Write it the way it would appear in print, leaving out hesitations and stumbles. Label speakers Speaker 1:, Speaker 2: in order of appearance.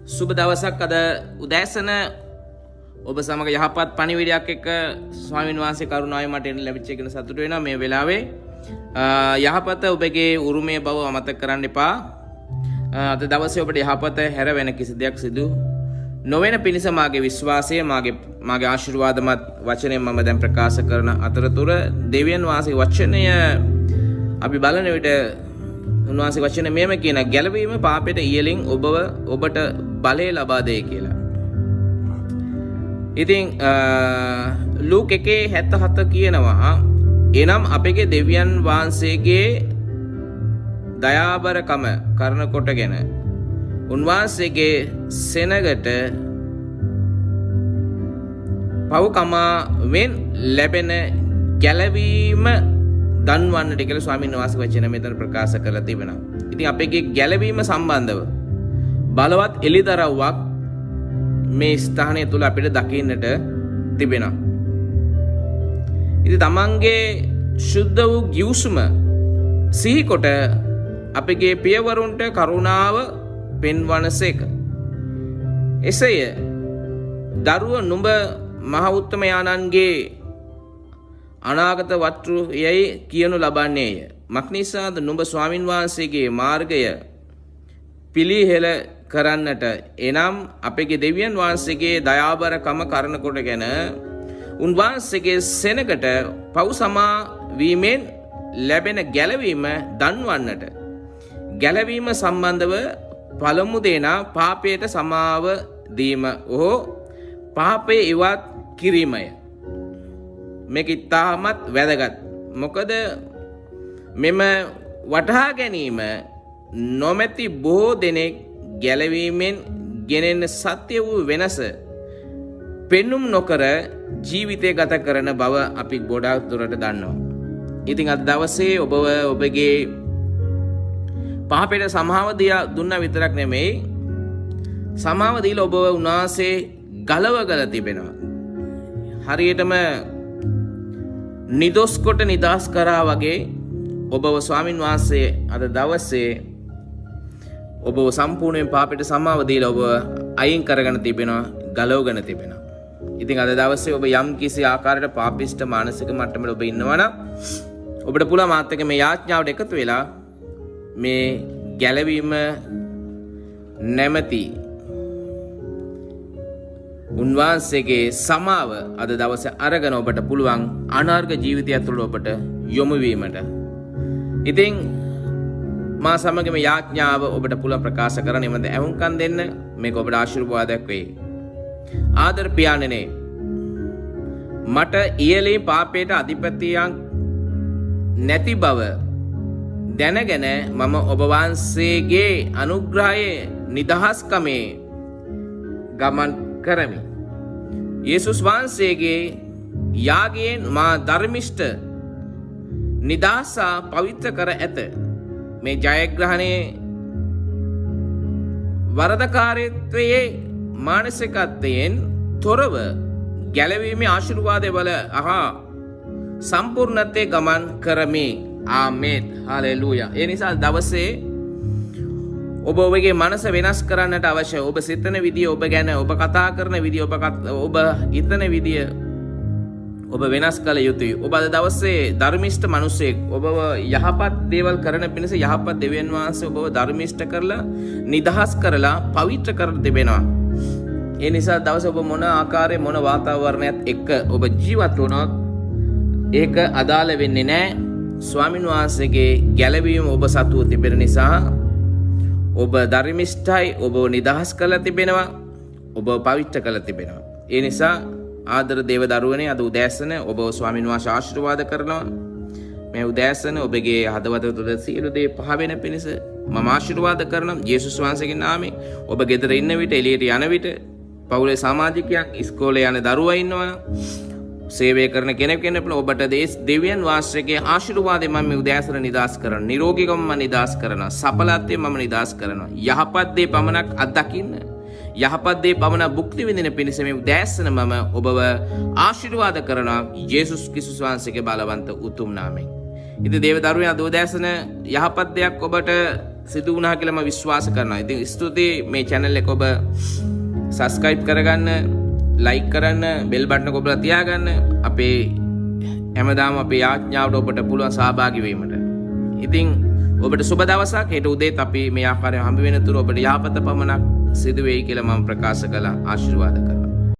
Speaker 1: සුබ දවසක් අද උදෑසන ඔබ සමග යහපත් පණිවිඩයක් එක්ක ස්වාමීන් වහන්සේ කරුණාවෙන් මට එන්න ලැබිච්ච එක ගැන සතුටු වෙනවා මේ වෙලාවේ. යහපත ඔබගේ උරුමයේ බව අමතක කරන්න එපා. අද දවසේ ඔබට යහපත හැර වෙන කිසි දෙයක් සිදු නොවන පිණිස මාගේ විශ්වාසය මාගේ ආශිර්වාදමත් වචනයෙන් මම දැන් ප්‍රකාශ කරන අතරතුර දෙවියන් වහන්සේගේ වචනය අපි බලන විට උන්වහන්සේ වචනේ මෙහෙම කියන ගැලවීම පාපයට ඉයලින් ඔබට බලය ලබා දෙයි කියලා. ඉතින් ලූක් 1:77 කියනවා එනම් අපගේ දෙවියන් වහන්සේගේ දයාබරකම කරන කොටගෙන උන්වහන්සේගේ සෙනගට පව්කමාවෙන් ලැබෙන ගැලවීම දන්වන්නට කියලා ස්වාමීන් වහන්සේ වචන මෙතන ප්‍රකාශ කරලා තිබෙනවා. ඉතින් අපගේ ගැලවීම සම්බන්ධව බලවත් එළිදරව්වක් මේ ස්ථානය තුල අපිට දකින්නට තිබෙනවා. ඉතින් තමන්ගේ සුද්ධ වූ ගිවිසුම සිහිකොට අපගේ පියවරුන්ට කරුණාව පෙන්වනසේක. එසේය දරුව නුඹ මහ උත්තමයාණන්ගේ අනාගත වත්රු යයි කියනු ලබන්නේය. මක්නිසාද නුඹ ස්වාමින් වහන්සේගේ මාර්ගය පිළිහෙල කරන්නට එනම් අපගේ දෙවියන් වහන්සේගේ දයාබරකම කරන කොටගෙන උන්වහන්සේගේ සෙනගට පව් සමා වීමෙන් ලැබෙන ගැලවීම දන්වන්නට. ගැලවීම සම්බන්ධව පළමු දෙනා පාපයට සමාව දීම ඕ පාපය ඉවත් කිරීමය. මේක ඉතාමත් වැදගත්. මොකද මෙම වටහා ගැනීම නොමැති බොහෝ දෙනෙක් ගැලවීමෙන් ගෙනෙන සත්‍ය වූ වෙනස පෙන්නුම් නොකර ජීවිතය ගත කරන බව අපි ගොඩාක් දුරට දන්නවා. ඉතින් අද දවසේ ඔබගේ පාපයට සමාව දුන්න විතරක් නෙමෙයි සමාව දීලා ඔබ උන්වහන්සේ ගලවගල තිබෙනවා. හරියටම නිදොස් කොට නිදහස් කරා වගේ ඔබව ස්වාමින් වහන්සේ අද දවසේ ඔබව සම්පූර්ණයෙන් පාපයට සමාව දීලා ඔබ අයින් කරගෙන තිබෙනවා, ගලවගෙන තිබෙනවා. ඉතින් අද දවසේ ඔබ යම් කිසි ආකාරයකට පාපිෂ්ඨ මානසික මට්ටමක ඔබ ඉන්නවා නම් ඔබට පුළුවන් මාත් එක්ක මේ යාඥාවට එකතු වෙලා මේ ගැලවීම නැමැති උන්වහන්සේගේ සමාව අද දවසේ අරගෙන ඔබට පුළුවන් අනාර්ග ජීවිතය තුළ ඔබට යොමු වීමට. ඉතින් මා සමග මේ යාඥාව ඔබට පුළුවන් ප්‍රකාශ කරන්න එමෙන්ද ඇහුම්කන් දෙන්න මේක ඔබට ආශිර්වාදයක් වෙයි. ආදර පියාණෙනි මට ඉයලේ පාපයට අධිපතියක් නැති බව දැනගෙන මම ඔබ වහන්සේගේ අනුග්‍රහයේ නිදහස්කමේ ගමන් කරමි. යේසුස් වහන්සේගේ යාගයෙන් මා ධර්මිෂ්ඨ නිදහසා පවිත්‍ර කර ඇත. මේ ජයග්‍රහණයේ වරදකාරීත්වයේ මානසිකත්වයෙන් තොරව ගැලවීමේ ආශිර්වාදය වල සම්පූර්ණත්වයේ ගමන් කරමි. ආමේන්. හලෙලූයා. ඒ නිසා දවසේ ඔබ ඔබගේ මනස වෙනස් කරන්නට අවශ්‍ය. ඔබ සිතන විදිය, ඔබ ගැන ඔබ කතා කරන විදිය, ඔබ හිතන විදිය ඔබ වෙනස් කළ යුතුයි. ඔබ අද දවසේ ධර්මිෂ්ඨ මිනිසෙක්. ඔබ යහපත් දේවල් කරන පිණිස යහපත් දෙවියන් වහන්සේ ඔබව ධර්මිෂ්ඨ කරලා නිදහස් කරලා පවිත්‍ර කර තිබෙනවා. ඒ නිසා දවසේ ඔබ මොන ආකාරයේ මොන වාතාවරණයත් එක්ක ඔබ ජීවත් වුණොත් ඒක අදාළ වෙන්නේ නැහැ. ස්වාමින් වහන්සේගේ ගැලවීම ඔබ සතුව තිබෙන නිසා ඔබ ධර්මිෂ්ඨයි, ඔබ නිදහස් කරලා තිබෙනවා, ඔබ පවිත්‍ර කරලා තිබෙනවා. ඒ නිසා ආදර දේව දරුවනේ අද උදෑසන ඔබ ස්වාමින් වහන්සේ ආශිර්වාද කරනවා. මේ උදෑසන ඔබගේ හදවත තුළ සියලු දේ පහ වෙන පිණිස මම ආශිර්වාද කරනවා යේසුස් වහන්සේගේ නාමයෙන්. ඔබ ගෙදර ඉන්න විට, එළියට යන විට, පවුලේ සමාජිකයන්, ඉස්කෝලේ යන දරුවා ඉන්නවා, සේවය කරන කෙනෙක් වෙනපල ඔබට දෙවියන් වහන්සේගේ ආශිර්වාදයෙන් මම මේ උදෑසන නිදහස් කරනවා. නිරෝගීකම මම නිදහස් කරනවා. සඵලත්වයෙන් මම නිදහස් කරනවා. යහපත් දේ පමණක් අත්දකින්න, යහපත් දේ පමණ භුක්ති විඳින පිණිස මේ උදෑසන මම ඔබව ආශිර්වාද කරනවා යේසුස් ක්‍රිස්තුස් වහන්සේගේ බලවන්ත උතුම් නාමයෙන්. ඉතින් දේව දරුවනේ අද උදෑසන යහපත් දෙයක් ඔබට සිදු වුණා කියලා මම විශ්වාස කරනවා. ඉතින් ස්තුතියි මේ channel එක ඔබ subscribe කරගන්න, like කරන්න, bell button එක ඔබලා තියාගන්න. අපේ හැමදාම අපේ යාඥාවට ඔබට පුළුවන් සහභාගී වීමට. ඉතින් ඔබට සුබ දවසක්. හෙට උදේත් අපි මේ ආකාරයෙන් හම්බ වෙනතුරු ඔබට යහපත පමණක් සිදු වෙයි කියලා මම ප්‍රකාශ කළා. ආශිර්වාද කරනවා.